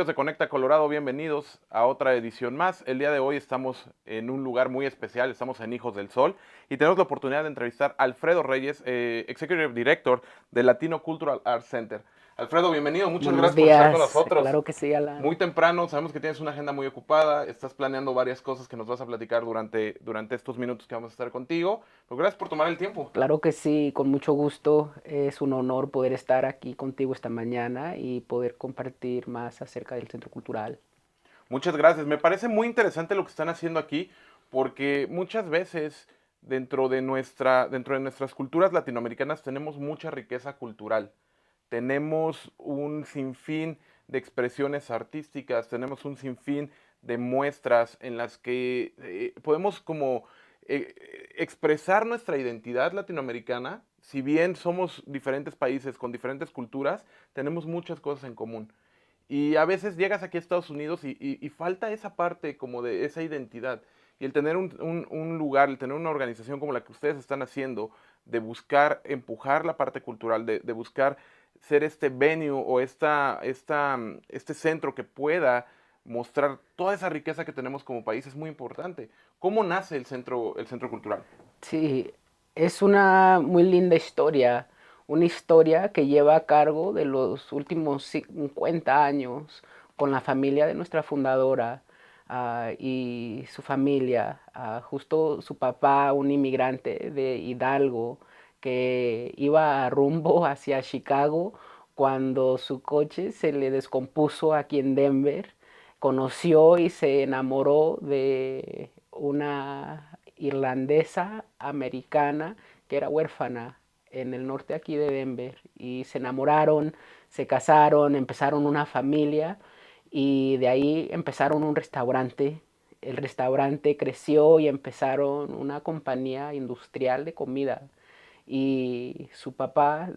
Amigos de Conecta Colorado, bienvenidos a otra edición más. El día de hoy estamos en un lugar muy especial, estamos en Hijos del Sol y tenemos la oportunidad de entrevistar a Alfredo Reyes, Executive Director de Latino Cultural Arts Center. Alfredo, bienvenido, muchas Buenos gracias por estar con días, nosotros. claro que sí, Muy Alan. temprano, sabemos que tienes una agenda muy ocupada, estás planeando varias cosas que nos vas a platicar durante estos minutos que vamos a estar contigo. Pero gracias por tomar el tiempo. Claro que sí, con mucho gusto. Es un honor poder estar aquí contigo esta mañana y poder compartir más acerca del Centro Cultural. Muchas gracias. Me parece muy interesante lo que están haciendo aquí, porque muchas veces dentro de nuestras culturas latinoamericanas tenemos mucha riqueza cultural. Tenemos un sinfín de expresiones artísticas, tenemos un sinfín de muestras en las que podemos como expresar nuestra identidad latinoamericana. Si bien somos diferentes países con diferentes culturas, tenemos muchas cosas en común. Y a veces llegas aquí a Estados Unidos y falta esa parte como de esa identidad. Y el tener un lugar, el tener una organización como la que ustedes están haciendo, de buscar empujar la parte cultural, de buscar ser este venue o este centro que pueda mostrar toda esa riqueza que tenemos como país es muy importante. ¿Cómo nace el centro cultural? Sí, es una muy linda historia, una historia que lleva a cargo de los últimos 50 años con la familia de nuestra fundadora y su familia, justo su papá, un inmigrante de Hidalgo que iba rumbo hacia Chicago cuando su coche se le descompuso aquí en Denver, conoció y se enamoró de una irlandesa americana que era huérfana en el norte aquí de Denver y se enamoraron, se casaron, empezaron una familia y de ahí empezaron un restaurante. El restaurante creció y empezaron una compañía industrial de comida y su papá,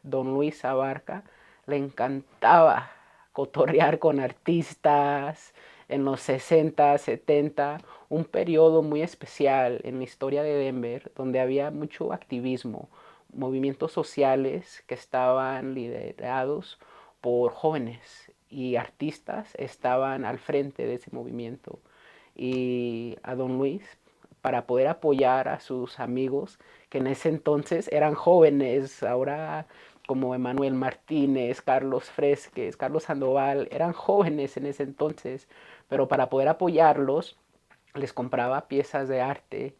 don Luis Abarca, le encantaba cotorrear con artistas en los 60, 70, un periodo muy especial en la historia de Denver, donde había mucho activismo, movimientos sociales que estaban liderados por jóvenes y artistas estaban al frente de ese movimiento. Y a don Luis, para poder apoyar a sus amigos que en ese entonces eran jóvenes, ahora como Emanuel Martínez, Carlos Fresques, Carlos Sandoval, eran jóvenes en ese entonces, pero para poder apoyarlos les compraba piezas de arte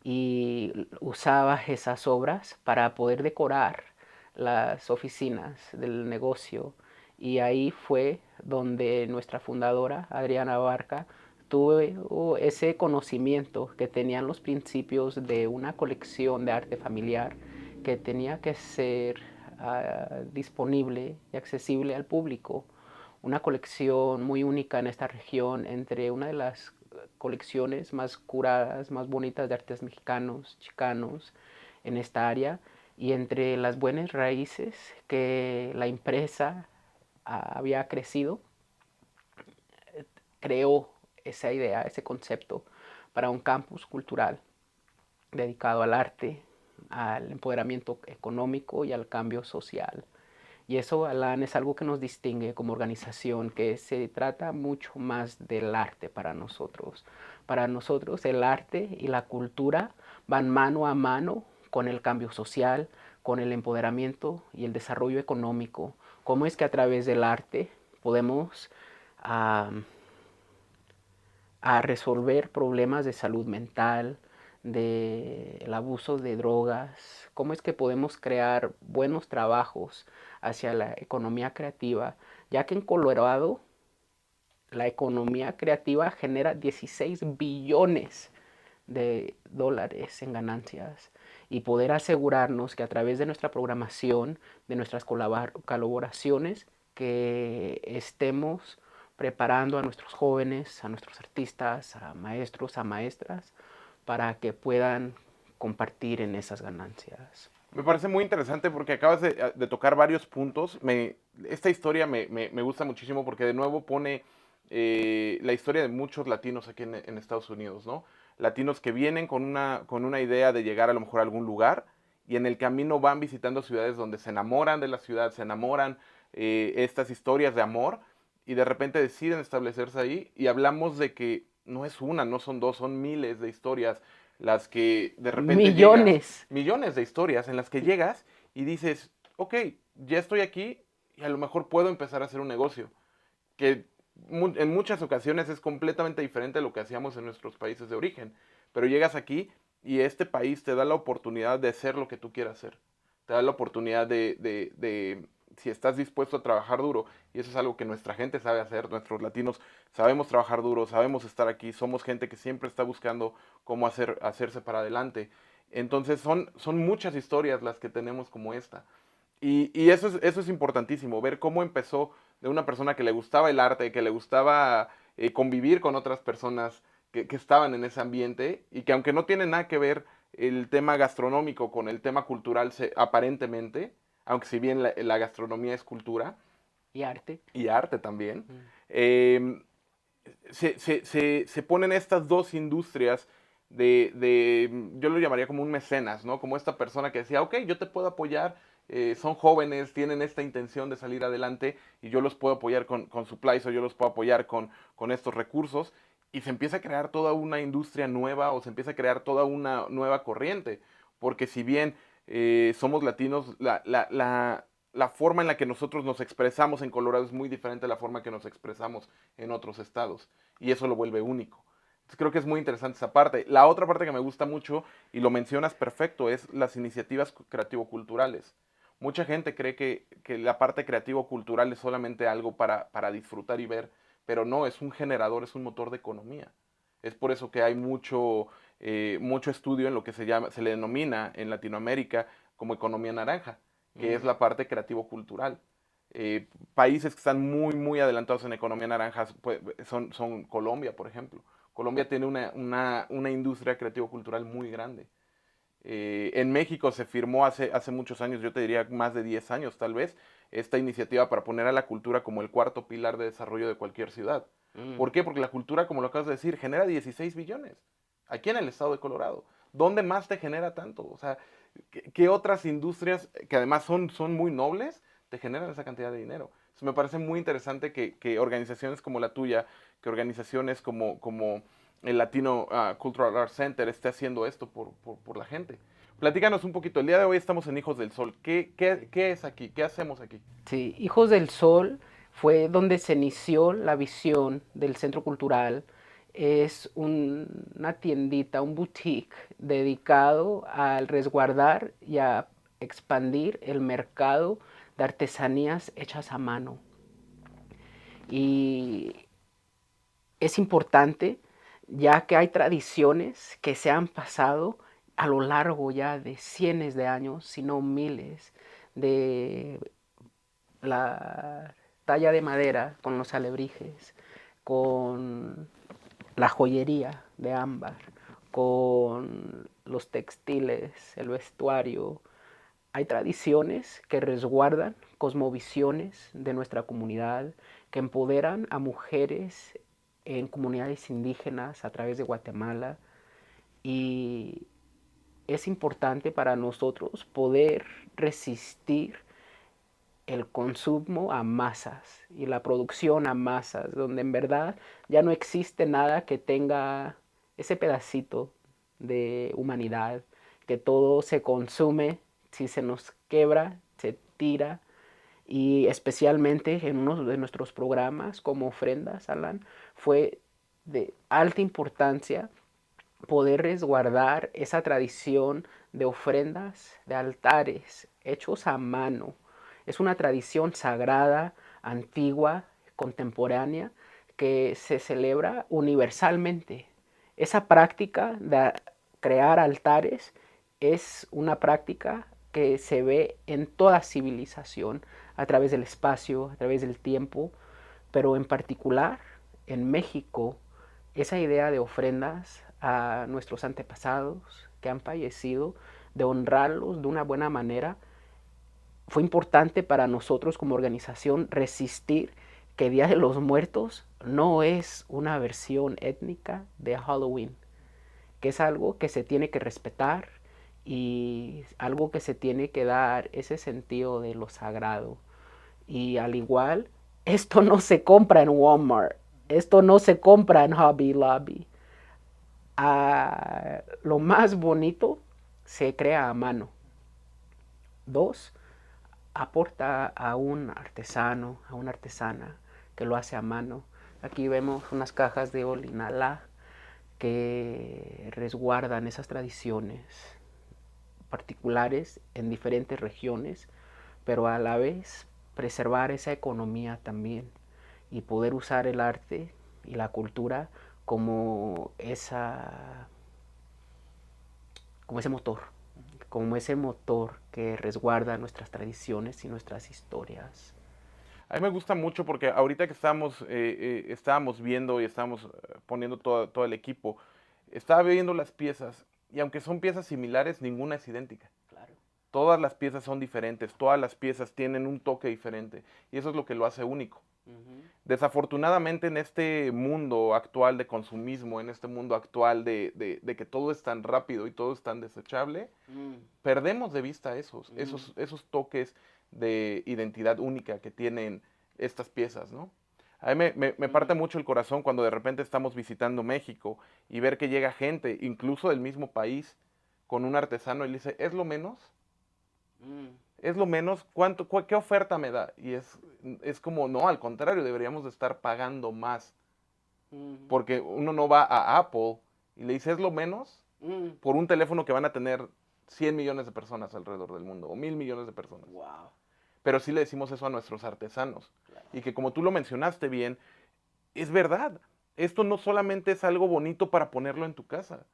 y usaba esas obras para poder decorar las oficinas del negocio. Y ahí fue donde nuestra fundadora, Adriana Barca, tuvo ese conocimiento que tenían los principios de una colección de arte familiar que tenía que ser disponible y accesible al público. Una colección muy única en esta región, entre una de las colecciones más curadas, más bonitas de artes mexicanos, chicanos en esta área, y entre las buenas raíces que la empresa había crecido, creó esa idea, ese concepto para un campus cultural dedicado al arte, al empoderamiento económico y al cambio social. Y eso, Alan, es algo que nos distingue como organización, que se trata mucho más del arte para nosotros. Para nosotros el arte y la cultura van mano a mano con el cambio social, con el empoderamiento y el desarrollo económico. ¿Cómo es que a través del arte podemos uh, a resolver problemas de salud mental, del abuso de drogas, cómo es que podemos crear buenos trabajos hacia la economía creativa, ya que en Colorado la economía creativa genera 16 billones de dólares en ganancias y poder asegurarnos que a través de nuestra programación, de nuestras colaboraciones, que estemos preparando a nuestros jóvenes, a nuestros artistas, a maestros, a maestras, para que puedan compartir en esas ganancias. Me parece muy interesante porque acabas de tocar varios puntos. Esta historia me gusta muchísimo porque de nuevo pone la historia de muchos latinos aquí en Estados Unidos, ¿no? Latinos que vienen con una idea de llegar a lo mejor a algún lugar y en el camino van visitando ciudades donde se enamoran de la ciudad, se enamoran estas historias de amor y de repente deciden establecerse ahí y hablamos de que no es una, no son dos, son miles de historias las que de repente llegas, Millones. millones de historias en las que llegas y dices, ok, ya estoy aquí y a lo mejor puedo empezar a hacer un negocio que en muchas ocasiones es completamente diferente a lo que hacíamos en nuestros países de origen. Pero llegas aquí y este país te da la oportunidad de hacer lo que tú quieras hacer. Te da la oportunidad si estás dispuesto a trabajar duro, y eso es algo que nuestra gente sabe hacer, nuestros latinos sabemos trabajar duro, sabemos estar aquí, somos gente que siempre está buscando cómo hacerse para adelante. Entonces son muchas historias las que tenemos como esta. Y eso es importantísimo, ver cómo empezó de una persona que le gustaba el arte, que le gustaba convivir con otras personas que estaban en ese ambiente y que aunque no tiene nada que ver el tema gastronómico con el tema cultural aparentemente, aunque si bien la gastronomía es cultura Y arte. y arte también, Mm. eh, se ponen estas dos industrias yo lo llamaría como un mecenas, ¿no? Como esta persona que decía, ok, yo te puedo apoyar, son jóvenes, tienen esta intención de salir adelante y yo los puedo apoyar con supplies o yo los puedo apoyar con estos recursos y se empieza a crear toda una industria nueva o se empieza a crear toda una nueva corriente, porque si bien somos latinos, la forma en la que nosotros nos expresamos en Colorado es muy diferente a la forma que nos expresamos en otros estados y eso lo vuelve único. Entonces creo que es muy interesante esa parte. La otra parte que me gusta mucho, y lo mencionas perfecto, es las iniciativas creativo-culturales. Mucha gente cree que la parte creativo-cultural es solamente algo para disfrutar y ver, pero no, es un generador, es un motor de economía. Es por eso que hay mucho estudio en lo que se le denomina en Latinoamérica como economía naranja, que es Mm. la parte creativo-cultural. Países que están muy adelantados en economía naranja pues, son Colombia, por ejemplo. Colombia tiene una industria creativo-cultural muy grande. En México se firmó hace muchos años, yo te diría más de 10 años tal vez, esta iniciativa para poner a la cultura como el cuarto pilar de desarrollo de cualquier ciudad. Mm. ¿Por qué? Porque la cultura, como lo acabas de decir, genera 16 billones aquí en el estado de Colorado. ¿Dónde más te genera tanto? O sea, ¿qué otras industrias que además son muy nobles te generan esa cantidad de dinero? Entonces, me parece muy interesante que organizaciones como la tuya, que organizaciones como el Latino Cultural Arts Center esté haciendo esto por la gente. Platícanos un poquito. El día de hoy estamos en Hijos del Sol. ¿Qué es aquí? ¿Qué hacemos aquí? Sí, Hijos del Sol fue donde se inició la visión del centro cultural. Es una tiendita, un boutique dedicado al resguardar y a expandir el mercado de artesanías hechas a mano. Y es importante ya que hay tradiciones que se han pasado a lo largo ya de cientos de años, si no miles, de la talla de madera con los alebrijes, con la joyería de ámbar, con los textiles, el vestuario. Hay tradiciones que resguardan cosmovisiones de nuestra comunidad, que empoderan a mujeres en comunidades indígenas a través de Guatemala y es importante para nosotros poder resistir el consumo a masas y la producción a masas, donde en verdad ya no existe nada que tenga ese pedacito de humanidad, que todo se consume, si se nos quebra, se tira, y especialmente en uno de nuestros programas como ofrendas, Alan, fue de alta importancia poder resguardar esa tradición de ofrendas, de altares hechos a mano. Es una tradición sagrada, antigua, contemporánea, que se celebra universalmente. Esa práctica de crear altares es una práctica que se ve en toda civilización, a través del espacio, a través del tiempo, pero en particular en México, esa idea de ofrendas a nuestros antepasados que han fallecido, de honrarlos de una buena manera, fue importante para nosotros como organización resistir que Día de los Muertos no es una versión étnica de Halloween, que es algo que se tiene que respetar y algo que se tiene que dar ese sentido de lo sagrado. Y al igual Esto no se compra en Walmart, esto no se compra en Hobby Lobby. Lo más bonito se crea a mano. Dos, aporta a un artesano, a una artesana que lo hace a mano. Aquí vemos unas cajas de Olinalá que resguardan esas tradiciones particulares en diferentes regiones, pero a la vez preservar esa economía también y poder usar el arte y la cultura como como ese motor, como ese motor que resguarda nuestras tradiciones y nuestras historias. A mí me gusta mucho porque ahorita que estábamos viendo y estábamos poniendo todo el equipo, estaba viendo las piezas y aunque son piezas similares, ninguna es idéntica. Claro. Todas las piezas son diferentes, todas las piezas tienen un toque diferente y eso es lo que lo hace único. Desafortunadamente en este mundo actual de consumismo, en este mundo actual de que todo es tan rápido y todo es tan desechable, perdemos de vista esos toques de identidad única que tienen estas piezas, ¿no? A mí me parte mucho el corazón cuando de repente estamos visitando México y ver que llega gente, incluso del mismo país, con un artesano y le dice, ¿es lo menos? Es lo menos, ¿qué oferta me da? Y es como, no, al contrario, deberíamos de estar pagando más. Porque uno no va a Apple y le dice, ¿es lo menos? Por un teléfono que van a tener 100 millones de personas alrededor del mundo, o 1.000 millones de personas. Wow. Pero sí le decimos eso a nuestros artesanos. Claro. Y que como tú lo mencionaste bien, es verdad. Esto no solamente es algo bonito para ponerlo en tu casa.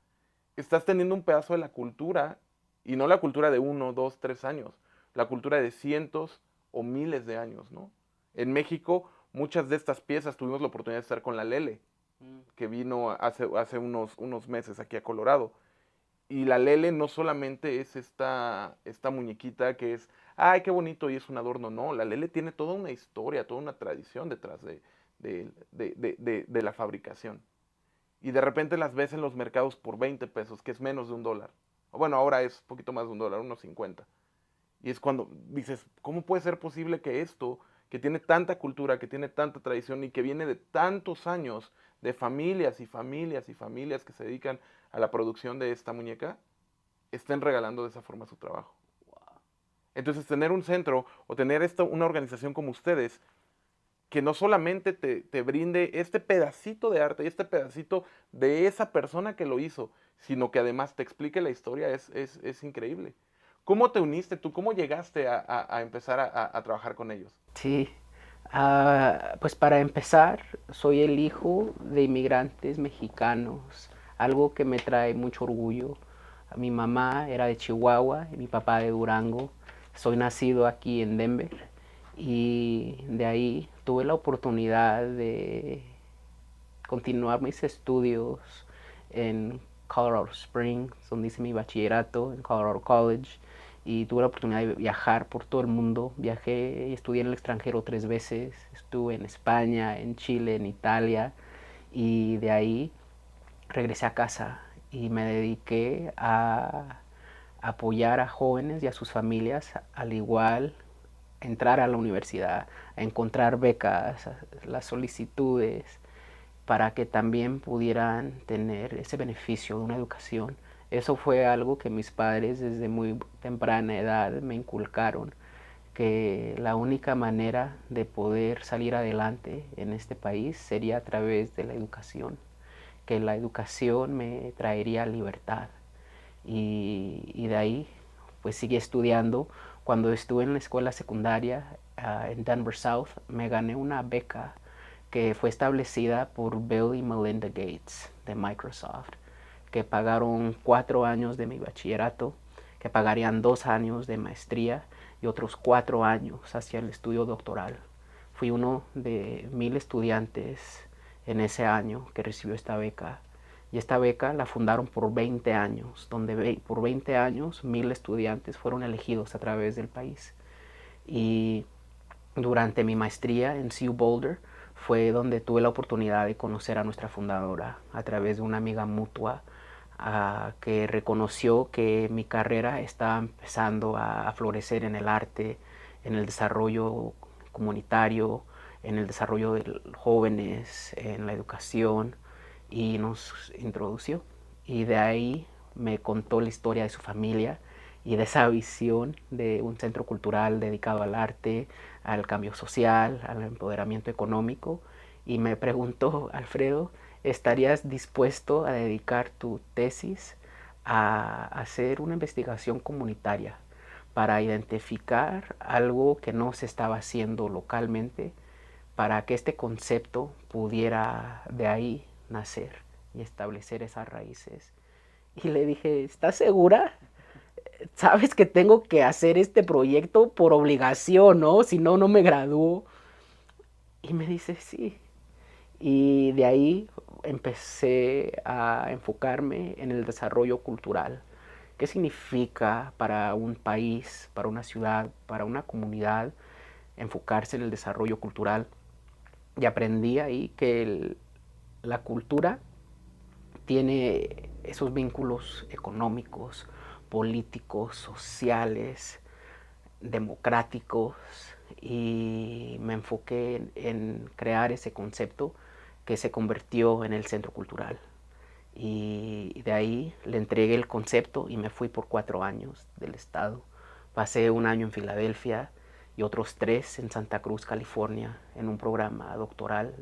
Estás teniendo un pedazo de la cultura, y no la cultura de 1, 2, 3 años, la cultura de cientos o miles de años, ¿no? En México, muchas de estas piezas tuvimos la oportunidad de estar con la Lele, que vino hace unos meses aquí a Colorado. Y la Lele no solamente es esta muñequita que es, ay, qué bonito y es un adorno, no, la Lele tiene toda una historia, toda una tradición detrás de la fabricación. Y de repente las ves en los mercados por 20 pesos, que es menos de $1. Bueno, ahora es un poquito más de $1, unos 50. Y es cuando dices, ¿cómo puede ser posible que esto, que tiene tanta cultura, que tiene tanta tradición y que viene de tantos años de familias y familias y familias que se dedican a la producción de esta muñeca, estén regalando de esa forma su trabajo? Entonces, tener un centro o tener una organización como ustedes, que no solamente te brinde este pedacito de arte y este pedacito de esa persona que lo hizo, sino que además te explique la historia, es increíble. ¿Cómo te uniste tú? ¿Cómo llegaste a empezar a trabajar con ellos? Sí. Pues para empezar, soy el hijo de inmigrantes mexicanos, algo que me trae mucho orgullo. Mi mamá era de Chihuahua y mi papá de Durango. Soy nacido aquí en Denver y de ahí tuve la oportunidad de continuar mis estudios en Colorado Springs, donde hice mi bachillerato en Colorado College y tuve la oportunidad de viajar por todo el mundo. Viajé y estudié en el extranjero 3 veces. Estuve en España, en Chile, en Italia y de ahí regresé a casa y me dediqué a apoyar a jóvenes y a sus familias, al igual entrar a la universidad, a encontrar becas, las solicitudes, para que también pudieran tener ese beneficio de una educación. Eso fue algo que mis padres desde muy temprana edad me inculcaron, que la única manera de poder salir adelante en este país sería a través de la educación, que la educación me traería libertad. Y de ahí pues seguí estudiando. Cuando estuve en la escuela secundaria en Denver South me gané una beca que fue establecida por Bill y Melinda Gates de Microsoft, que pagaron 4 años de mi bachillerato, que pagarían 2 años de maestría y otros 4 años hacia el estudio doctoral. Fui uno de 1,000 estudiantes en ese año que recibió esta beca. Y esta beca la fundaron por 20 años, donde por 20 años 1,000 estudiantes fueron elegidos a través del país. Y durante mi maestría en CU Boulder fue donde tuve la oportunidad de conocer a nuestra fundadora a través de una amiga mutua que reconoció que mi carrera estaba empezando a florecer en el arte, en el desarrollo comunitario, en el desarrollo de los jóvenes, en la educación, y nos introdució. Y de ahí me contó la historia de su familia y de esa visión de un centro cultural dedicado al arte, al cambio social, al empoderamiento económico. Y me preguntó, Alfredo, ¿estarías dispuesto a dedicar tu tesis a hacer una investigación comunitaria para identificar algo que no se estaba haciendo localmente, para que este concepto pudiera de ahí nacer y establecer esas raíces? Y le dije, ¿estás segura? Sabes que tengo que hacer este proyecto por obligación, ¿no? Si no, no me gradúo. Y me dice, sí. Y de ahí empecé a enfocarme en el desarrollo cultural. ¿Qué significa para un país, para una ciudad, para una comunidad enfocarse en el desarrollo cultural? Y aprendí ahí que la cultura tiene esos vínculos económicos, políticos, sociales, democráticos, y me enfoqué en crear ese concepto que se convirtió en el centro cultural. Y de ahí le entregué el concepto y me fui por 4 años del estado. Pasé un año en Filadelfia y otros 3 en Santa Cruz, California, en un programa doctoral,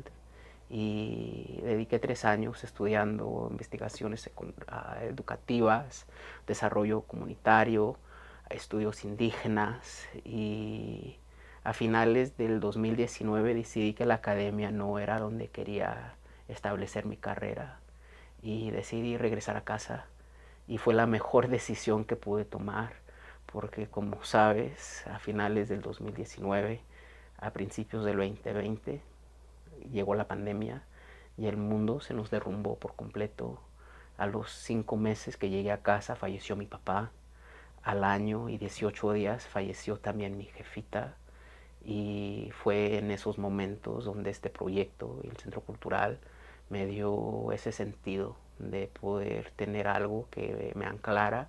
y dediqué 3 años estudiando investigaciones educativas, desarrollo comunitario, estudios indígenas, y a finales del 2019 decidí que la academia no era donde quería establecer mi carrera y decidí regresar a casa, y fue la mejor decisión que pude tomar porque, como sabes, a finales del 2019, a principios del 2020, llegó la pandemia y el mundo se nos derrumbó por completo. A los 5 meses que llegué a casa falleció mi papá. Al año y 18 días falleció también mi jefita. Y fue en esos momentos donde este proyecto y el Centro Cultural me dio ese sentido de poder tener algo que me anclara,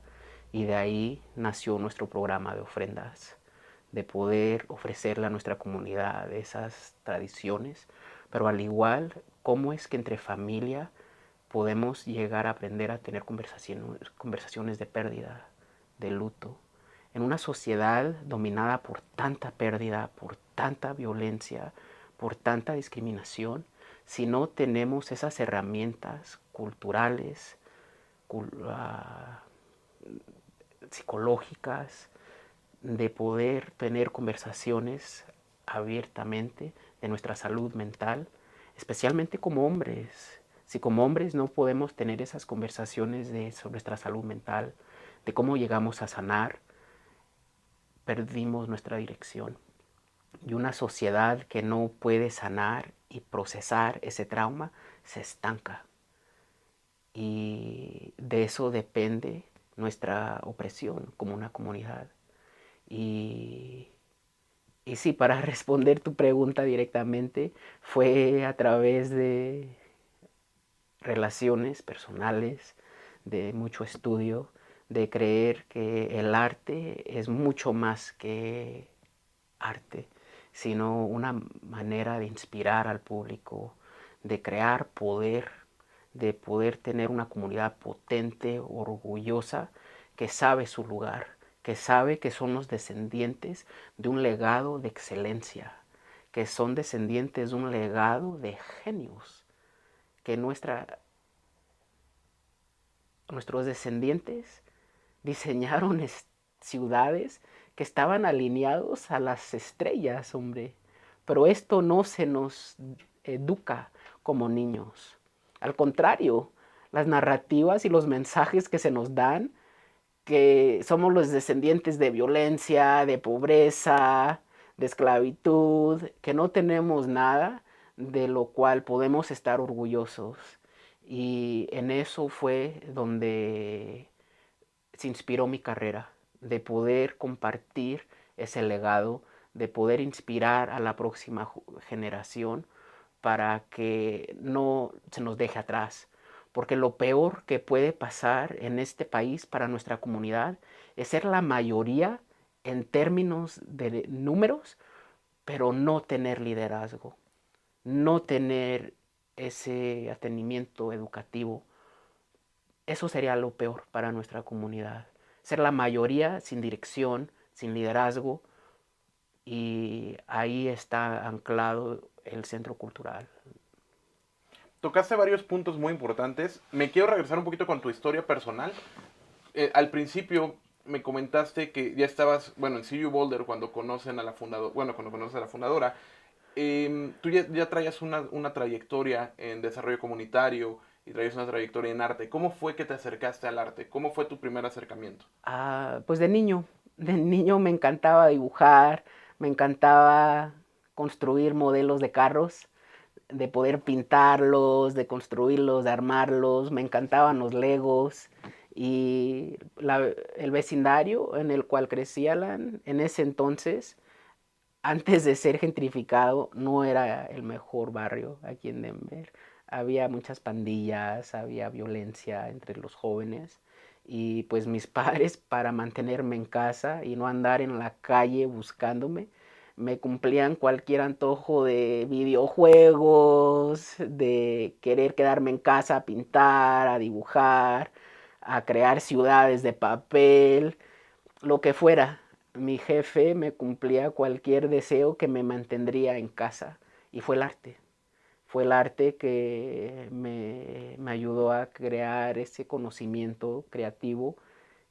y de ahí nació nuestro programa de ofrendas, de poder ofrecerle a nuestra comunidad esas tradiciones, pero al igual, cómo es que entre familia podemos llegar a aprender a tener conversaciones de pérdida, de luto, en una sociedad dominada por tanta pérdida, por tanta violencia, por tanta discriminación. Si no tenemos esas herramientas culturales, psicológicas, de poder tener conversaciones abiertamente de nuestra salud mental, especialmente como hombres. Si como hombres no podemos tener esas conversaciones sobre nuestra salud mental, de cómo llegamos a sanar, perdimos nuestra dirección. Y una sociedad que no puede sanar y procesar ese trauma se estanca. Y de eso depende nuestra opresión como una comunidad. Y, y sí, para responder tu pregunta directamente, fue a través de relaciones personales, de mucho estudio, de creer que el arte es mucho más que arte, sino una manera de inspirar al público, de crear poder, de poder tener una comunidad potente, orgullosa, que sabe su lugar, que sabe que son los descendientes de un legado de excelencia, que son descendientes de un legado de genios, que nuestros descendientes diseñaron ciudades que estaban alineados a las estrellas, hombre. Pero esto no se nos educa como niños. Al contrario, las narrativas y los mensajes que se nos dan, que somos los descendientes de violencia, de pobreza, de esclavitud, que no tenemos nada de lo cual podemos estar orgullosos. Y en eso fue donde se inspiró mi carrera, de poder compartir ese legado, de poder inspirar a la próxima generación para que no se nos deje atrás. Porque lo peor que puede pasar en este país para nuestra comunidad es ser la mayoría en términos de números, pero no tener liderazgo, no tener ese atendimiento educativo. Eso sería lo peor para nuestra comunidad. Ser la mayoría sin dirección, sin liderazgo, y ahí está anclado el centro cultural. Tocaste varios puntos muy importantes. Me quiero regresar un poquito con tu historia personal. Al principio me comentaste que ya estabas, bueno, en CU Boulder cuando conocen a la fundadora, bueno, cuando conoces a la fundadora. Tú ya traías una trayectoria en desarrollo comunitario y traías una trayectoria en arte. ¿Cómo fue que te acercaste al arte? ¿Cómo fue tu primer acercamiento? Pues de niño me encantaba dibujar, me encantaba construir modelos de carros, de poder pintarlos, de construirlos, de armarlos, me encantaban los legos y el vecindario en el cual crecí, Alan, en ese entonces, antes de ser gentrificado, no era el mejor barrio aquí en Denver. Había muchas pandillas, había violencia entre los jóvenes y pues mis padres, para mantenerme en casa y no andar en la calle buscándome, me cumplían cualquier antojo de videojuegos, de querer quedarme en casa a pintar, a dibujar, a crear ciudades de papel, lo que fuera. Mi jefe me cumplía cualquier deseo que me mantendría en casa y fue el arte. Fue el arte que me ayudó a crear ese conocimiento creativo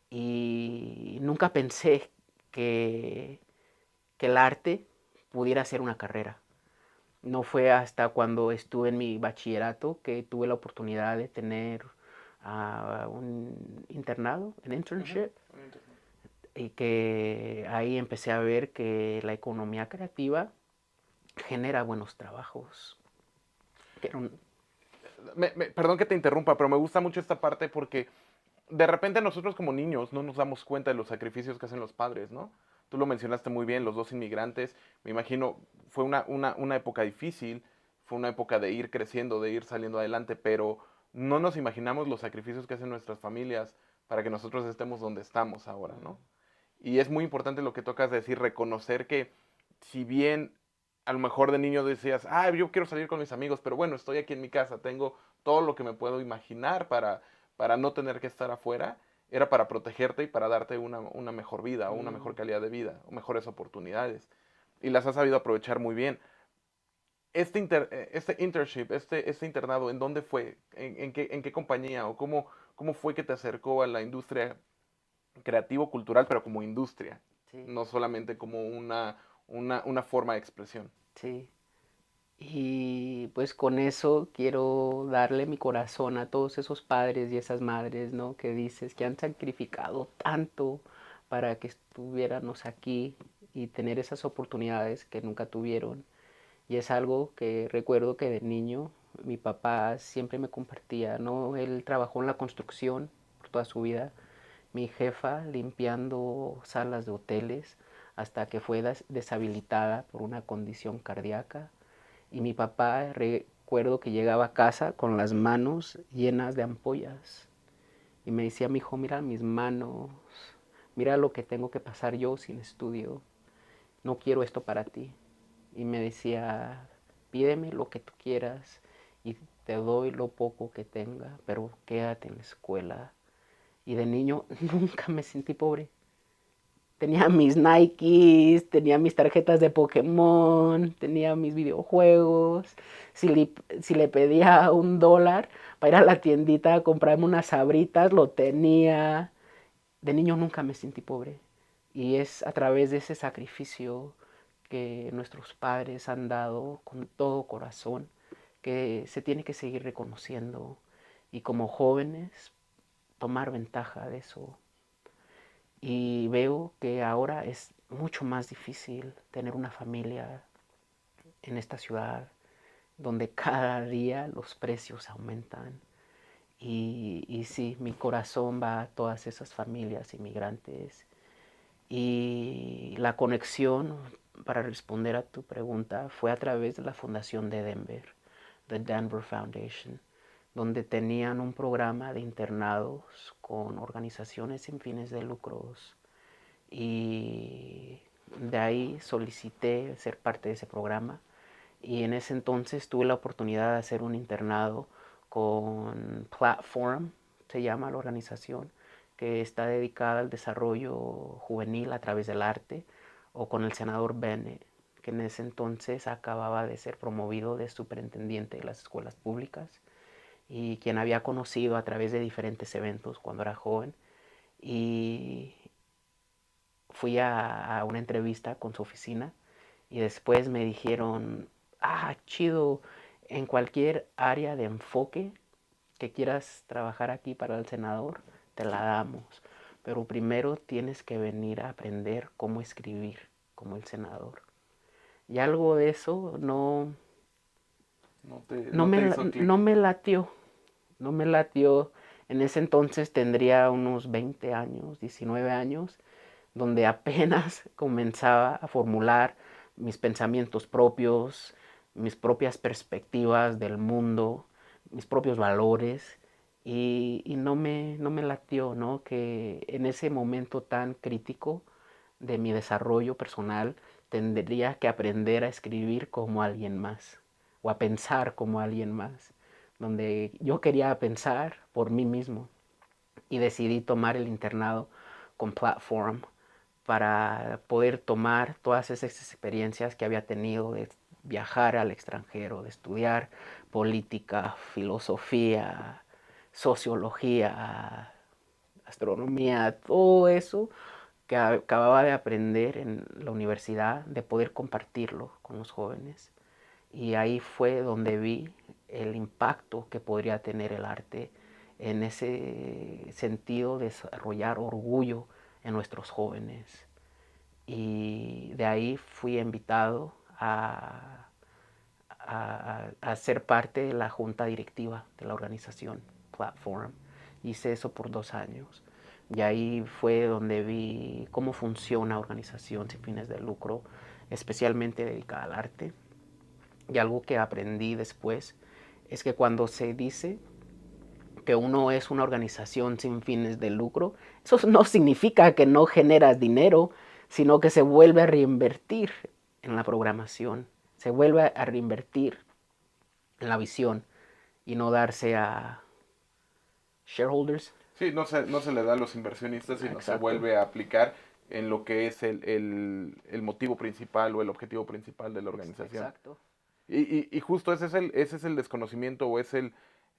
y nunca pensé que, que el arte pudiera ser una carrera. No fue hasta cuando estuve en mi bachillerato que tuve la oportunidad de tener un internado, un Ujú. internship, y que ahí empecé a ver que la economía creativa genera buenos trabajos. Que era un- Perdón que te interrumpa, pero me gusta mucho esta parte porque de repente nosotros como niños no nos damos cuenta de los sacrificios que hacen los padres, ¿no? Tú lo mencionaste muy bien, los dos inmigrantes, me imagino, fue una época difícil, fue una época de ir creciendo, de ir saliendo adelante, pero no nos imaginamos los sacrificios que hacen nuestras familias para que nosotros estemos donde estamos ahora, ¿no? Y es muy importante lo que tocas decir, reconocer que si bien a lo mejor de niño decías, ah, yo quiero salir con mis amigos, pero bueno, estoy aquí en mi casa, tengo todo lo que me puedo imaginar para no tener que estar afuera, era para protegerte y para darte una mejor vida, o una mejor Mm, calidad de vida, o mejores oportunidades. Y las has sabido aprovechar muy bien. Este internship, este internado, ¿en dónde fue? En qué compañía? ¿O cómo fue que te acercó a la industria creativo-cultural, pero como industria? sí, No solamente como una forma de expresión. sí. Y pues con eso quiero darle mi corazón a todos esos padres y esas madres, ¿no? Que dices que han sacrificado tanto para que estuviéramos aquí y tener esas oportunidades que nunca tuvieron. Y es algo que recuerdo que de niño mi papá siempre me compartía, ¿no? Él trabajó en la construcción por toda su vida, mi jefa limpiando salas de hoteles hasta que fue deshabilitada por una condición cardíaca. Y mi papá recuerdo que llegaba a casa con las manos llenas de ampollas. Y me decía, mi hijo, mira mis manos, mira lo que tengo que pasar yo sin estudio. No quiero esto para ti. Y me decía, pídeme lo que tú quieras y te doy lo poco que tenga, pero quédate en la escuela. Y de niño nunca me sentí pobre. Tenía mis Nikes, tenía mis tarjetas de Pokémon, tenía mis videojuegos. Si le pedía $1 para ir a la tiendita a comprarme unas sabritas, lo tenía. De niño nunca me sentí pobre. Y es a través de ese sacrificio que nuestros padres han dado con todo corazón que se tiene que seguir reconociendo. Y como jóvenes, tomar ventaja de eso. Y veo que ahora es mucho más difícil tener una familia en esta ciudad donde cada día los precios aumentan. Y sí, mi corazón va a todas esas familias inmigrantes. Y la conexión, para responder a tu pregunta, fue a través de la fundación de Denver, The Denver Foundation, donde tenían un programa de internados con organizaciones sin fines de lucros y De ahí solicité ser parte de ese programa y en ese entonces tuve la oportunidad de hacer un internado con Platform, se llama la organización, que está dedicada al desarrollo juvenil a través del arte, o con el senador Bennett, que en ese entonces acababa de ser promovido de superintendente de las escuelas públicas y quien había conocido a través de diferentes eventos cuando era joven. Y fui a una entrevista con su oficina y después me dijeron, chido, en cualquier área de enfoque que quieras trabajar aquí para el senador, te la damos. Pero primero tienes que venir a aprender cómo escribir como el senador. Y algo de eso No te hizo clic. no me latió. No me latió. En ese entonces tendría unos 20 años, 19 años, donde apenas comenzaba a formular mis pensamientos propios, mis propias perspectivas del mundo, mis propios valores, y no me latió, ¿no? Que en ese momento tan crítico de mi desarrollo personal tendría que aprender a escribir como alguien más o a pensar como alguien más, donde yo quería pensar por mí mismo y decidí tomar el internado con Platform para poder tomar todas esas experiencias que había tenido de viajar al extranjero, de estudiar política, filosofía, sociología, astronomía, todo eso que acababa de aprender en la universidad, de poder compartirlo con los jóvenes. Y ahí fue donde vi el impacto que podría tener el arte en ese sentido de desarrollar orgullo en nuestros jóvenes. Y de ahí fui invitado a ser parte de la junta directiva de la organización Platform. Hice eso por 2 años. Y ahí fue donde vi cómo funciona una organización sin fines de lucro, especialmente dedicada al arte. Y algo que aprendí después es que cuando se dice que uno es una organización sin fines de lucro, eso no significa que no generas dinero, sino que se vuelve a reinvertir en la programación, se vuelve a reinvertir en la visión y no darse a shareholders. Sí, no se le da a los inversionistas, sino se Exacto, vuelve a aplicar en lo que es el motivo principal o el objetivo principal de la organización. exacto. Y justo ese es el desconocimiento o es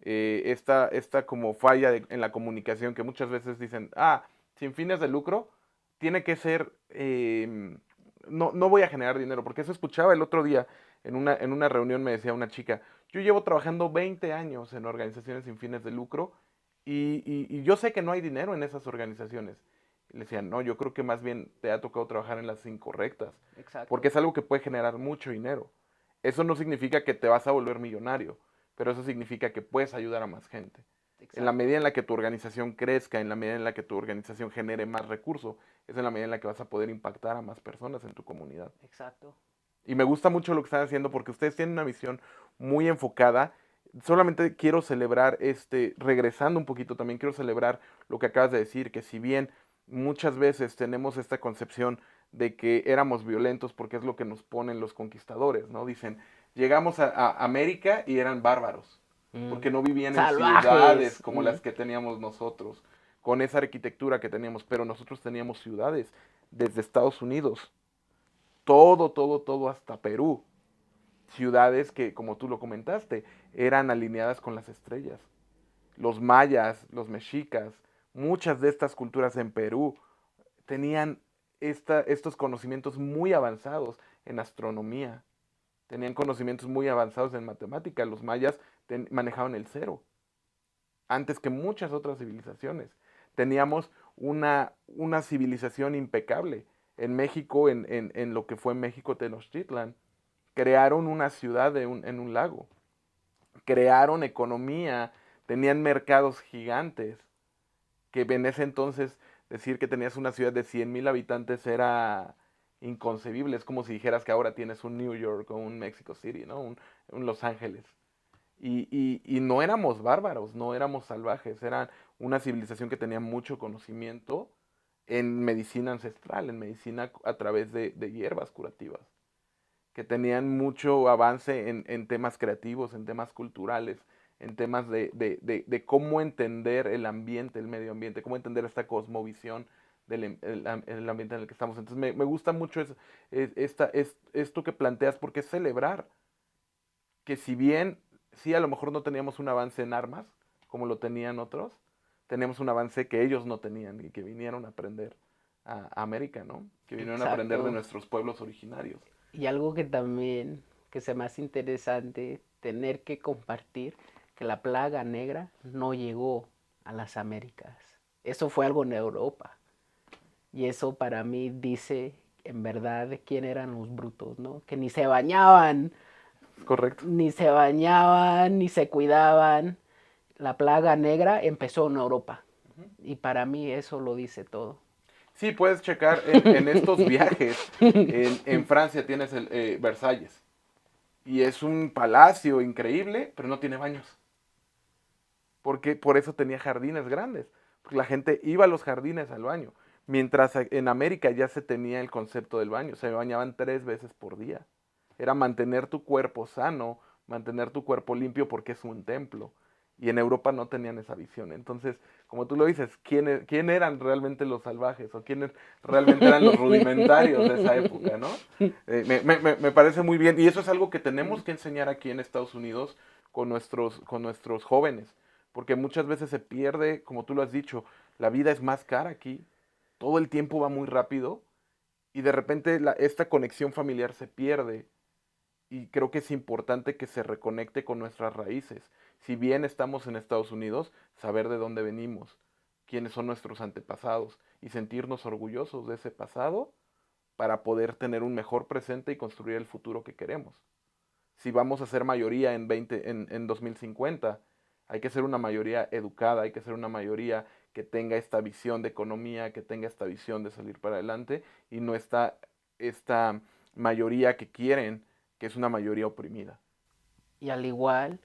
esta como falla en la comunicación que muchas veces dicen, sin fines de lucro, tiene que ser, no voy a generar dinero, porque eso escuchaba el otro día en una reunión, me decía una chica, yo llevo trabajando 20 años en organizaciones sin fines de lucro y yo sé que no hay dinero en esas organizaciones. Y le decía, no, yo creo que más bien te ha tocado trabajar en las incorrectas, porque Exacto, es algo que puede generar mucho dinero. Eso no significa que te vas a volver millonario, pero eso significa que puedes ayudar a más gente. En la exacto, medida en la que tu organización crezca, en la medida en la que tu organización genere más recursos, es en la medida en la que vas a poder impactar a más personas en tu comunidad. exacto. Y me gusta mucho lo que están haciendo porque ustedes tienen una visión muy enfocada. Solamente quiero celebrar, regresando un poquito también, quiero celebrar lo que acabas de decir, que si bien muchas veces tenemos esta concepción de que éramos violentos porque es lo que nos ponen los conquistadores, ¿no? Dicen, llegamos a América y eran bárbaros, Mm. porque no vivían en ciudades Salvajes. como las que teníamos nosotros, con esa arquitectura que teníamos, pero nosotros teníamos ciudades desde Estados Unidos todo hasta Perú. Ciudades que, como tú lo comentaste, eran alineadas con las estrellas. Los mayas, los mexicas, muchas de estas culturas en Perú tenían estos conocimientos muy avanzados en astronomía, tenían conocimientos muy avanzados en matemática. Los mayas manejaban el cero, antes que muchas otras civilizaciones. Teníamos una civilización impecable. En México, en lo que fue México Tenochtitlan, crearon una ciudad en un lago, crearon economía, tenían mercados gigantes, que en ese entonces decir que tenías una ciudad de 100,000 habitantes era inconcebible. Es como si dijeras que ahora tienes un New York o un Mexico City, ¿no? Un Los Ángeles. Y no éramos bárbaros, no éramos salvajes, era una civilización que tenía mucho conocimiento en medicina ancestral, en medicina a través de hierbas curativas, que tenían mucho avance en temas creativos, en temas culturales, en temas de cómo entender el ambiente, el medio ambiente, cómo entender esta cosmovisión el ambiente en el que estamos. Entonces me gusta mucho esto que planteas, porque es celebrar que si bien, sí, a lo mejor no teníamos un avance en armas, como lo tenían otros, tenemos un avance que ellos no tenían y que vinieron a aprender a América, ¿no? Que vinieron a aprender de Exacto. nuestros pueblos originarios. Y algo que también, que se me hace interesante, tener que compartir, que la plaga negra no llegó a las Américas. Eso fue algo en Europa. Y eso para mí dice en verdad de quién eran los brutos, ¿no? Que ¿Es correcto? ni se bañaban, ni se cuidaban. La plaga negra empezó en Europa. Y para mí eso lo dice todo. Sí, puedes checar en estos viajes. En Francia tienes el Versalles. Y es un palacio increíble, pero no tiene baños. Porque por eso tenía jardines grandes. Porque la gente iba a los jardines al baño. Mientras en América ya se tenía el concepto del baño. Se bañaban 3 veces por día. Era mantener tu cuerpo sano, mantener tu cuerpo limpio porque es un templo. Y en Europa no tenían esa visión. Entonces, como tú lo dices, ¿quién eran realmente los salvajes? ¿O quiénes realmente eran los rudimentarios de esa época, ¿no? Me parece muy bien. Y eso es algo que tenemos que enseñar aquí en Estados Unidos con nuestros jóvenes. Porque muchas veces se pierde, como tú lo has dicho, la vida es más cara aquí. Todo el tiempo va muy rápido. Y de repente esta conexión familiar se pierde y creo que es importante que se reconecte con nuestras raíces. Si bien estamos en Estados Unidos, saber de dónde venimos, quiénes son nuestros antepasados y sentirnos orgullosos de ese pasado para poder tener un mejor presente y construir el futuro que queremos. Si vamos a ser mayoría en 2050, hay que ser una mayoría educada, hay que ser una mayoría que tenga esta visión de economía, que tenga esta visión de salir para adelante y no esta mayoría que quieren, que es una mayoría oprimida. Y al igual,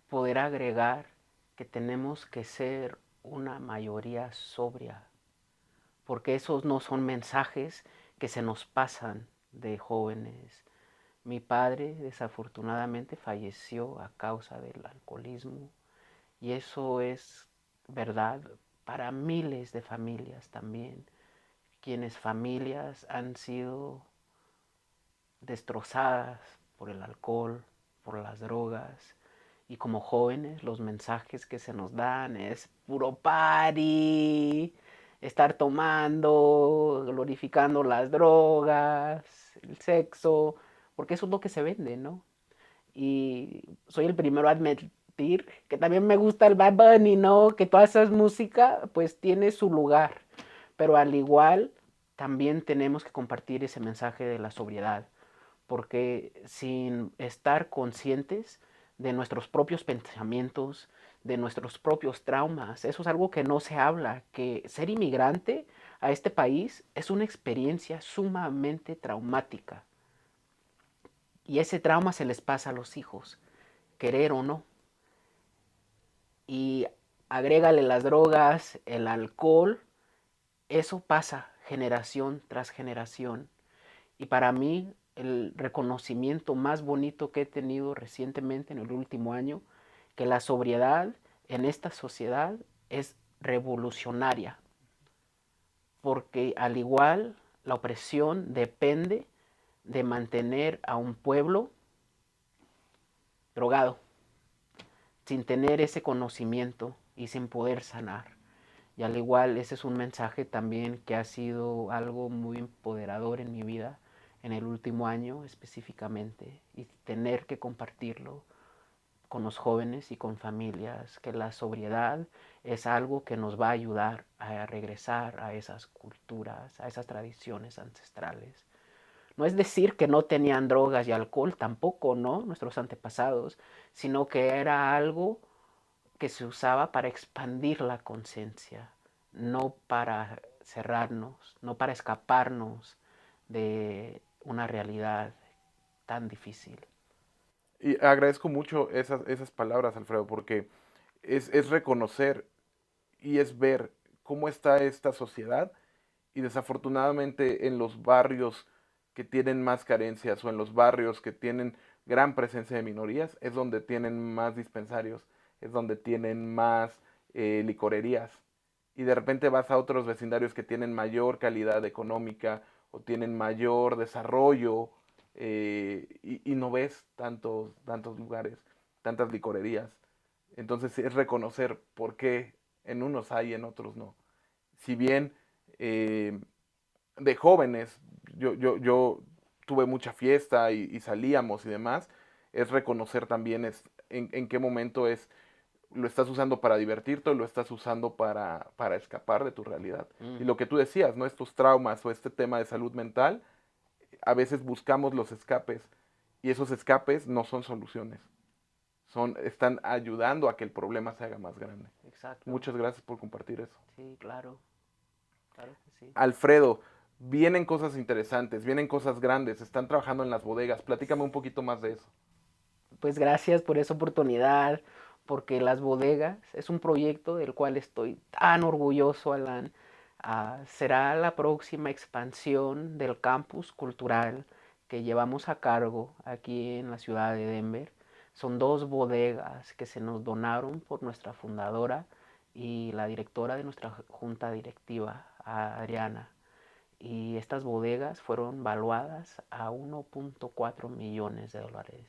poder agregar que tenemos que ser una mayoría sobria, porque esos no son mensajes que se nos pasan de jóvenes. Mi padre desafortunadamente falleció a causa del alcoholismo y eso es verdad para miles de familias también, quienes familias han sido destrozadas por el alcohol, por las drogas. Y como jóvenes, los mensajes que se nos dan es puro party, estar tomando, glorificando las drogas, el sexo, porque eso es lo que se vende, ¿no? Y soy el primero a admitir que también me gusta el Bad Bunny, ¿no? Que toda esa música pues tiene su lugar, pero al igual también tenemos que compartir ese mensaje de la sobriedad, porque sin estar conscientes de nuestros propios pensamientos, de nuestros propios traumas, eso es algo que no se habla, que ser inmigrante a este país es una experiencia sumamente traumática. Y ese trauma se les pasa a los hijos, querer o no. Y agrégale las drogas, el alcohol, eso pasa generación tras generación. Y para mí, el reconocimiento más bonito que he tenido recientemente en el último año, que la sobriedad en esta sociedad es revolucionaria, porque al igual la opresión depende de mantener a un pueblo drogado, sin tener ese conocimiento y sin poder sanar. Y al igual, ese es un mensaje también que ha sido algo muy empoderador en mi vida en el último año específicamente y tener que compartirlo con los jóvenes y con familias, que la sobriedad es algo que nos va a ayudar a regresar a esas culturas, a esas tradiciones ancestrales. No es decir que no tenían drogas y alcohol, tampoco, ¿no? Nuestros antepasados, sino que era algo que se usaba para expandir la conciencia, no para cerrarnos, no para escaparnos de una realidad tan difícil. Y agradezco mucho esas palabras, Alfredo, porque es reconocer y es ver cómo está esta sociedad Y desafortunadamente en los barrios que tienen más carencias o en los barrios que tienen gran presencia de minorías es donde tienen más dispensarios, es donde tienen más licorerías. Y de repente vas a otros vecindarios que tienen mayor calidad económica o tienen mayor desarrollo y no ves tantos lugares, tantas licorerías. Entonces es reconocer por qué en unos hay y en otros no. Si bien eh, de jóvenes, yo tuve mucha fiesta y salíamos y demás, es reconocer también en qué momento lo estás usando para divertirte o lo estás usando para escapar de tu realidad. Y Mm, lo que tú decías, ¿no? Estos traumas o este tema de salud mental, a veces buscamos los escapes y esos escapes no son soluciones, están ayudando a que el problema se haga más grande. exacto. Muchas gracias por compartir eso. Sí, claro, claro que sí. Alfredo, vienen cosas interesantes, vienen cosas grandes, están trabajando en las bodegas. Platícame un poquito más de eso. Pues gracias por esa oportunidad, porque Las Bodegas es un proyecto del cual estoy tan orgulloso, Alan. Será la próxima expansión del campus cultural que llevamos a cargo aquí en la ciudad de Denver. Son 2 bodegas que se nos donaron por nuestra fundadora y la directora de nuestra junta directiva, Adriana. Y estas bodegas fueron valuadas a 1.4 millones de dólares,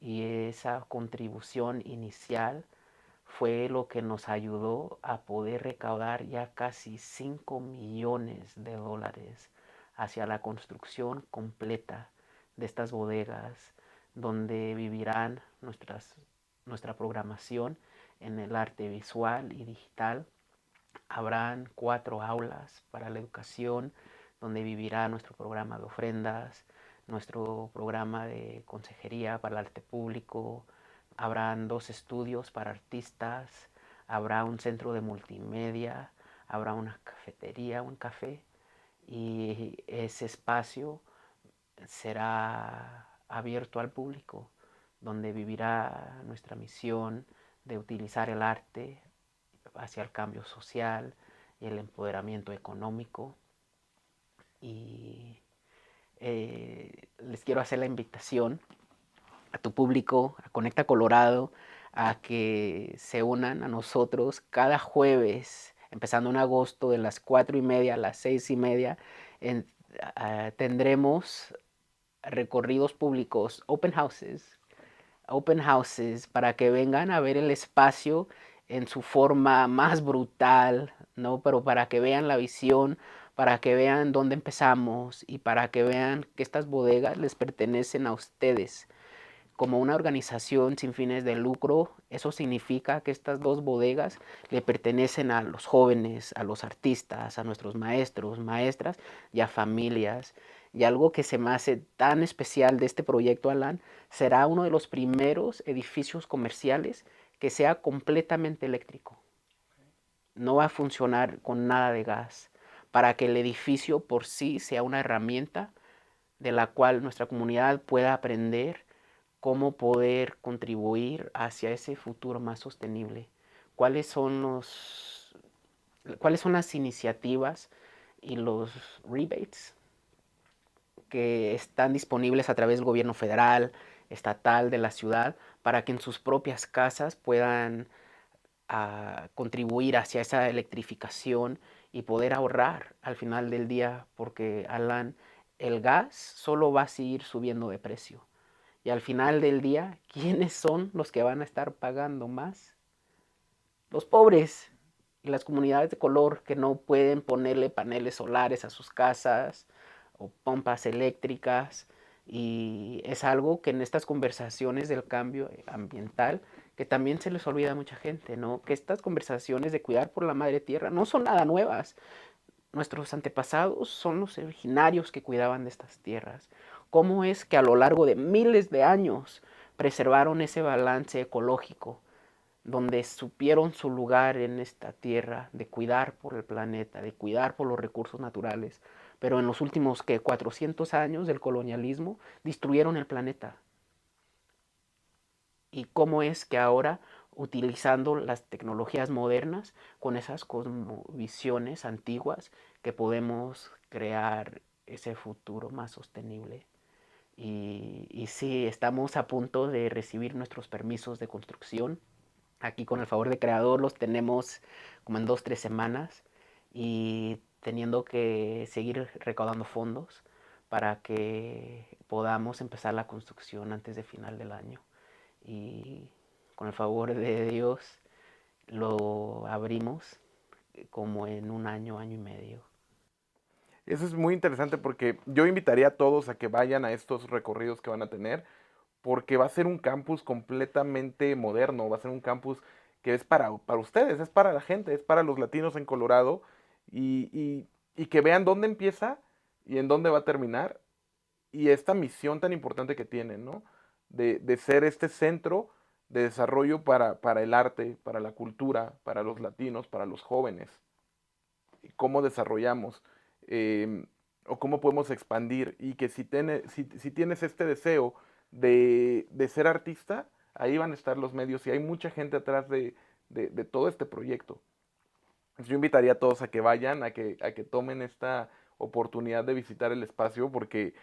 y esa contribución inicial fue lo que nos ayudó a poder recaudar ya casi 5 millones de dólares hacia la construcción completa de estas bodegas, donde vivirán nuestra programación en el arte visual y digital. Habrán 4 aulas para la educación, donde vivirá nuestro programa de ofrendas, nuestro programa de consejería para el arte público. Habrán 2 estudios para artistas, habrá un centro de multimedia, habrá una cafetería, un café, y ese espacio será abierto al público, donde vivirá nuestra misión de utilizar el arte hacia el cambio social y el empoderamiento económico. Y les quiero hacer la invitación a tu público, a Conecta Colorado, a que se unan a nosotros cada jueves, empezando en agosto de las 4:30 a las 6:30. En, Tendremos recorridos públicos, open houses para que vengan a ver el espacio en su forma más brutal, ¿no? Pero para que vean la visión, para que vean dónde empezamos y para que vean que estas bodegas les pertenecen a ustedes. Como una organización sin fines de lucro, eso significa que estas 2 bodegas le pertenecen a los jóvenes, a los artistas, a nuestros maestros, maestras y a familias. Y algo que se me hace tan especial de este proyecto, Alan, será uno de los primeros edificios comerciales que sea completamente eléctrico. No va a funcionar con nada de gas, para que el edificio por sí sea una herramienta de la cual nuestra comunidad pueda aprender cómo poder contribuir hacia ese futuro más sostenible. ¿Cuáles son cuáles son las iniciativas y los rebates que están disponibles a través del gobierno federal, estatal, de la ciudad, para que en sus propias casas puedan contribuir hacia esa electrificación y poder ahorrar al final del día? Porque, Alan, el gas solo va a seguir subiendo de precio. Y al final del día, ¿quiénes son los que van a estar pagando más? Los pobres y las comunidades de color que no pueden ponerle paneles solares a sus casas o pompas eléctricas. Y es algo que en estas conversaciones del cambio ambiental, que también se les olvida a mucha gente, ¿no? Que estas conversaciones de cuidar por la madre tierra no son nada nuevas. Nuestros antepasados son los originarios que cuidaban de estas tierras. ¿Cómo es que a lo largo de miles de años preservaron ese balance ecológico, donde supieron su lugar en esta tierra, de cuidar por el planeta, de cuidar por los recursos naturales? Pero en los últimos 400 años del colonialismo destruyeron el planeta. ¿Y cómo es que ahora utilizando las tecnologías modernas con esas cosmovisiones antiguas que podemos crear ese futuro más sostenible. Y sí, estamos a punto de recibir nuestros permisos de construcción. Aquí con el favor de Creador los tenemos como en 2, 3 semanas y teniendo que seguir recaudando fondos para que podamos empezar la construcción antes de final del año. Y con el favor de Dios lo abrimos como en un año, año y medio. Eso es muy interesante porque yo invitaría a todos a que vayan a estos recorridos que van a tener, porque va a ser un campus completamente moderno, va a ser un campus que es para ustedes, es para la gente, es para los latinos en Colorado, y que vean dónde empieza y en dónde va a terminar, y esta misión tan importante que tienen, ¿no? De ser este centro de desarrollo para el arte, para la cultura, para los latinos, para los jóvenes. Y cómo desarrollamos eh, o cómo podemos expandir y que si tienes este deseo de ser artista, ahí van a estar los medios y hay mucha gente atrás de todo este proyecto. Entonces, yo invitaría a todos a que vayan, a que tomen esta oportunidad de visitar el espacio porque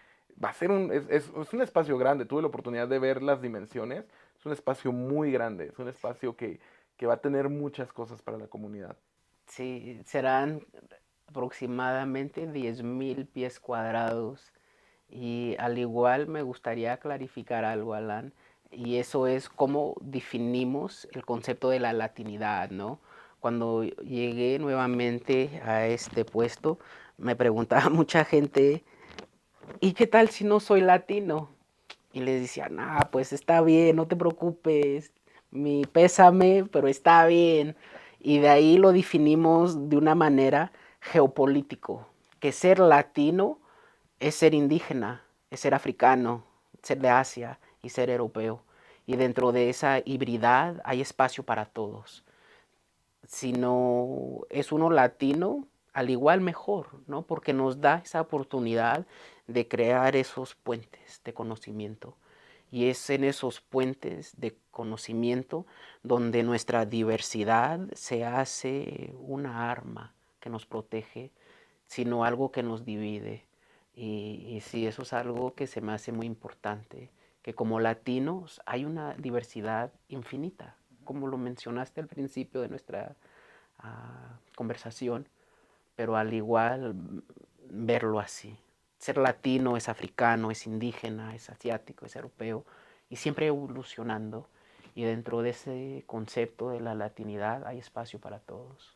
va a ser es un espacio grande. Tuve la oportunidad de ver las dimensiones. Es un espacio muy grande, es un espacio que va a tener muchas cosas para la comunidad. Sí, serán aproximadamente 10,000 pies cuadrados. Y al igual me gustaría clarificar algo, Alan, y eso es cómo definimos el concepto de la latinidad, ¿no? Cuando llegué nuevamente a este puesto, me preguntaba mucha gente, ¿y qué tal si no soy latino? Y les decía, nah, pues está bien, no te preocupes, mi pésame, pero está bien. Y de ahí lo definimos de una manera geopolítico, que ser latino es ser indígena, es ser africano, ser de Asia y ser europeo. Y dentro de esa hibridad hay espacio para todos. Si no es uno latino, al igual mejor, ¿no? Porque nos da esa oportunidad de crear esos puentes de conocimiento. Y es en esos puentes de conocimiento donde nuestra diversidad se hace una arma que nos protege, sino algo que nos divide. Y sí, eso es algo que se me hace muy importante, que como latinos hay una diversidad infinita, como lo mencionaste al principio de nuestra conversación, pero al igual verlo así. Ser latino es africano, es indígena, es asiático, es europeo, y siempre evolucionando. Y dentro de ese concepto de la latinidad hay espacio para todos.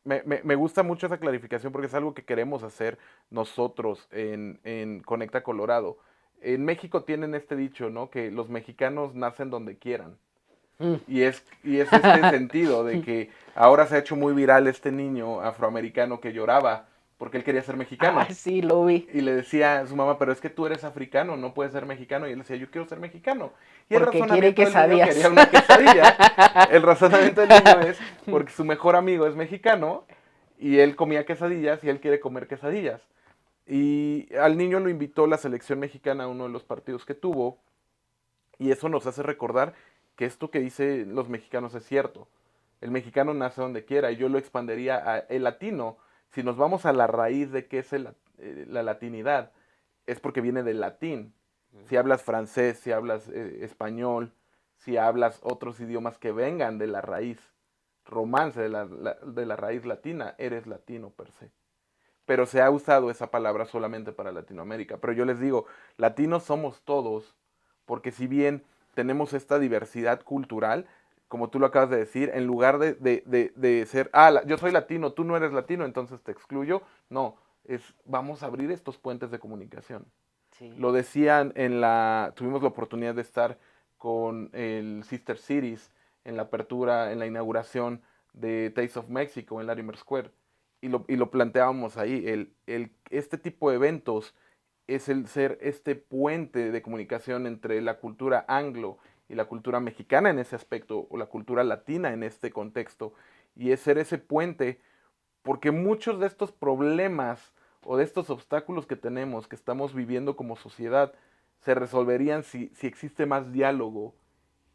Me gusta mucho esa clarificación porque es algo que queremos hacer nosotros en Conecta Colorado. En México tienen este dicho, ¿no? Que los mexicanos nacen donde quieran. Mm. Y es este sentido de que ahora se ha hecho muy viral este niño afroamericano que lloraba porque él quería ser Ah, mexicano. sí, lo vi. Y le decía a su mamá, pero es que tú eres africano, no puedes ser mexicano. Y él decía, yo quiero ser mexicano. Y el Porque quiere razonamiento del niño quería quesadillas. una quesadilla. El razonamiento del niño es porque su mejor amigo es mexicano y él comía quesadillas y él quiere comer quesadillas. Y al niño lo invitó la selección mexicana a uno de los partidos que tuvo y eso nos hace recordar que esto que dicen los mexicanos es cierto. El mexicano nace donde quiera y yo lo expandería a el latino. Si nos vamos a la raíz de qué es la latinidad, es porque viene del latín. Si hablas francés, si hablas español, si hablas otros idiomas que vengan de la raíz romance, de la raíz latina, eres latino per se. Pero se ha usado esa palabra solamente para Latinoamérica. Pero yo les digo, latinos somos todos, porque si bien tenemos esta diversidad cultural, como tú lo acabas de decir, en lugar de ser, yo soy latino, tú no eres latino, entonces te excluyo, no, vamos a abrir estos puentes de comunicación. Sí. Lo decían tuvimos la oportunidad de estar con el Sister Cities en la apertura, en la inauguración de Taste of Mexico en Larimer Square. Y lo planteábamos ahí, este tipo de eventos es el ser este puente de comunicación entre la cultura anglo y la cultura mexicana en ese aspecto, o la cultura latina en este contexto, y es ser ese puente, porque muchos de estos problemas o de estos obstáculos que tenemos, que estamos viviendo como sociedad, se resolverían si existe más diálogo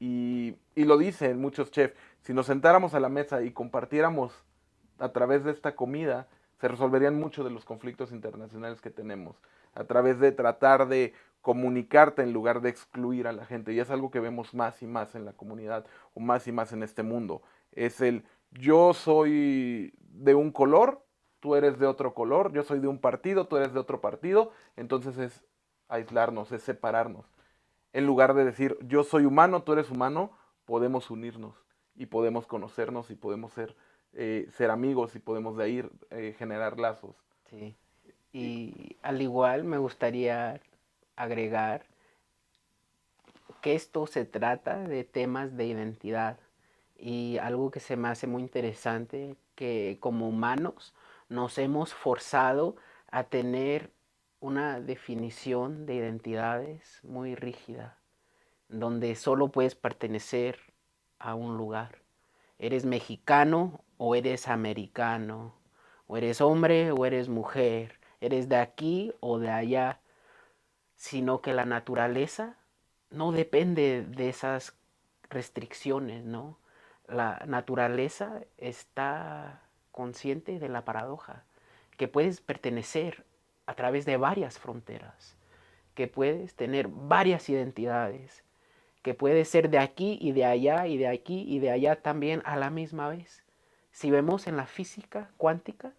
Y lo dicen muchos chefs, si nos sentáramos a la mesa y compartiéramos a través de esta comida, se resolverían muchos de los conflictos internacionales que tenemos, a través de tratar de comunicarte en lugar de excluir a la gente. Y es algo que vemos más y más en la comunidad, o más y más en este mundo. Es el yo soy de un color, tú eres de otro color, yo soy de un partido, tú eres de otro partido, entonces es aislarnos, es separarnos. En lugar de decir yo soy humano, tú eres humano, podemos unirnos y podemos conocernos y podemos ser amigos y podemos de ahí generar lazos. Sí. Y al igual me gustaría agregar que esto se trata de temas de identidad y algo que se me hace muy interesante, que como humanos nos hemos forzado a tener una definición de identidades muy rígida, donde solo puedes pertenecer a un lugar. Eres mexicano o eres americano, o eres hombre o eres mujer, eres de aquí o de allá, sino que la naturaleza no depende de esas restricciones, ¿no? La naturaleza está consciente de la paradoja, que puedes pertenecer a través de varias fronteras, que puedes tener varias identidades, que puedes ser de aquí y de allá y de aquí y de allá también a la misma vez. Si vemos en la física cuántica,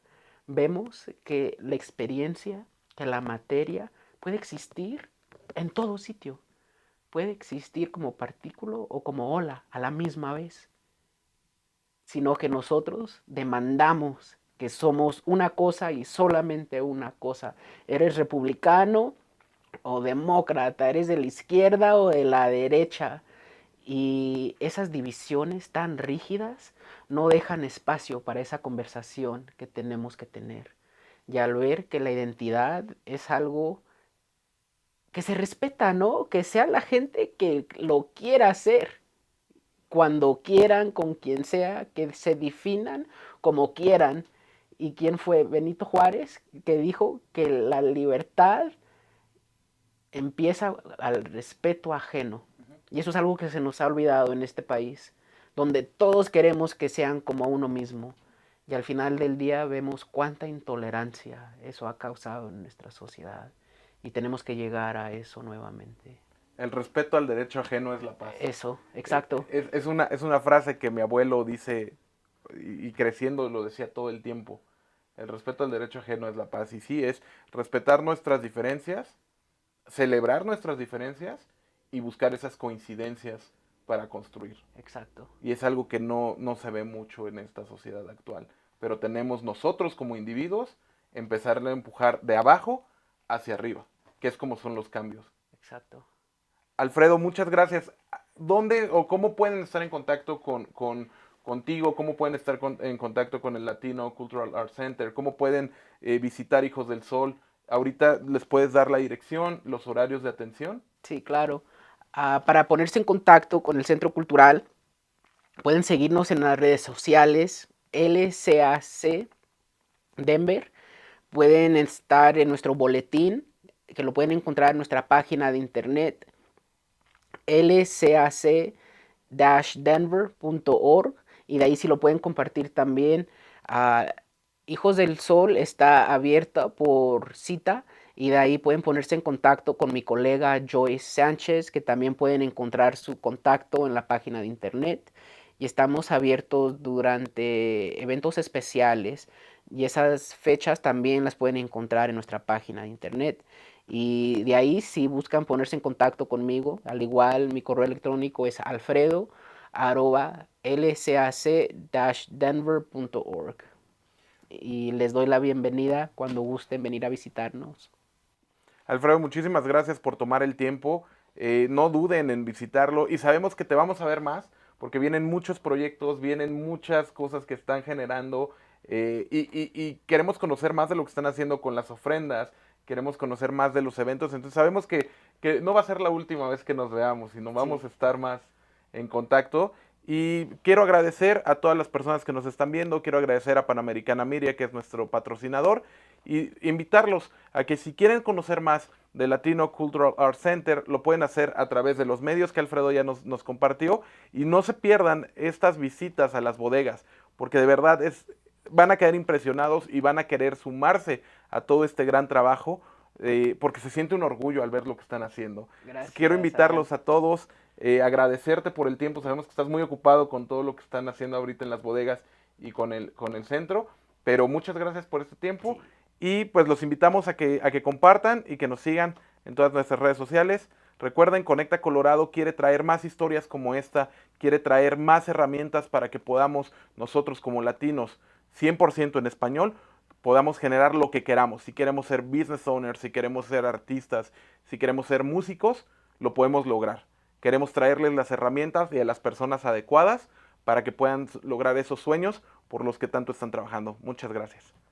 vemos que la experiencia, que la materia puede existir en todo sitio. Puede existir como partículo o como ola a la misma vez. Sino que nosotros demandamos que somos una cosa y solamente una cosa. Eres republicano o demócrata, eres de la izquierda o de la derecha. Y esas divisiones tan rígidas no dejan espacio para esa conversación que tenemos que tener. Y al ver que la identidad es algo que se respeta, ¿no? Que sea la gente que lo quiera hacer, cuando quieran, con quien sea, que se definan como quieran. ¿Y quién fue? Benito Juárez, que dijo que la libertad empieza al respeto ajeno. Y eso es algo que se nos ha olvidado en este país, donde todos queremos que sean como uno mismo. Y al final del día vemos cuánta intolerancia eso ha causado en nuestra sociedad. Y tenemos que llegar a eso nuevamente. El respeto al derecho ajeno es la paz. Eso, exacto. Es una frase que mi abuelo dice y creciendo lo decía todo el tiempo. El respeto al derecho ajeno es la paz. Y sí, es respetar nuestras diferencias, celebrar nuestras diferencias y buscar esas coincidencias para construir. Exacto. Y es algo que no se ve mucho en esta sociedad actual. Pero tenemos nosotros como individuos empezar a empujar de abajo hacia arriba, que es como son los cambios. Exacto. Alfredo, muchas gracias. ¿Dónde o cómo pueden estar en contacto contigo? ¿Cómo pueden estar en contacto con el Latino Cultural Arts Center? ¿Cómo pueden visitar Hijos del Sol? Ahorita les puedes dar la dirección, los horarios de atención. Sí, claro. Para ponerse en contacto con el Centro Cultural, pueden seguirnos en las redes sociales, LCAC Denver. Pueden estar en nuestro boletín, que lo pueden encontrar en nuestra página de internet, lcac-denver.org, y de ahí sí lo pueden compartir también. Hijos del Sol está abierta por cita, y de ahí pueden ponerse en contacto con mi colega Joyce Sánchez, que también pueden encontrar su contacto en la página de internet. Y estamos abiertos durante eventos especiales, y esas fechas también las pueden encontrar en nuestra página de internet. Y de ahí, si buscan ponerse en contacto conmigo, al igual mi correo electrónico es alfredo@lcac-denver.org. Y les doy la bienvenida cuando gusten venir a visitarnos. Alfredo, muchísimas gracias por tomar el tiempo. No duden en visitarlo y sabemos que te vamos a ver más porque vienen muchos proyectos, vienen muchas cosas que están generando y queremos conocer más de lo que están haciendo con las ofrendas, queremos conocer más de los eventos, entonces sabemos que no va a ser la última vez que nos veamos, sino Sí. vamos a estar más en contacto. Y quiero agradecer a todas las personas que nos están viendo, quiero agradecer a Panamericana Miria, que es nuestro patrocinador, y invitarlos a que si quieren conocer más del Latino Cultural Arts Center, lo pueden hacer a través de los medios que Alfredo ya nos compartió, y no se pierdan estas visitas a las bodegas, porque de verdad van a quedar impresionados y van a querer sumarse a todo este gran trabajo, porque se siente un orgullo al ver lo que están haciendo. Quiero Gracias, Adán. invitarlos a todos, agradecerte por el tiempo, sabemos que estás muy ocupado con todo lo que están haciendo ahorita en las bodegas y con el centro, pero muchas gracias por este tiempo, Sí. y pues los invitamos a que compartan y que nos sigan en todas nuestras redes sociales. Recuerden, Conecta Colorado quiere traer más historias como esta, quiere traer más herramientas para que podamos nosotros como latinos, 100% en español, podamos generar lo que queramos. Si queremos ser business owners, si queremos ser artistas, si queremos ser músicos, lo podemos lograr. Queremos traerles las herramientas y a las personas adecuadas para que puedan lograr esos sueños por los que tanto están trabajando. Muchas gracias.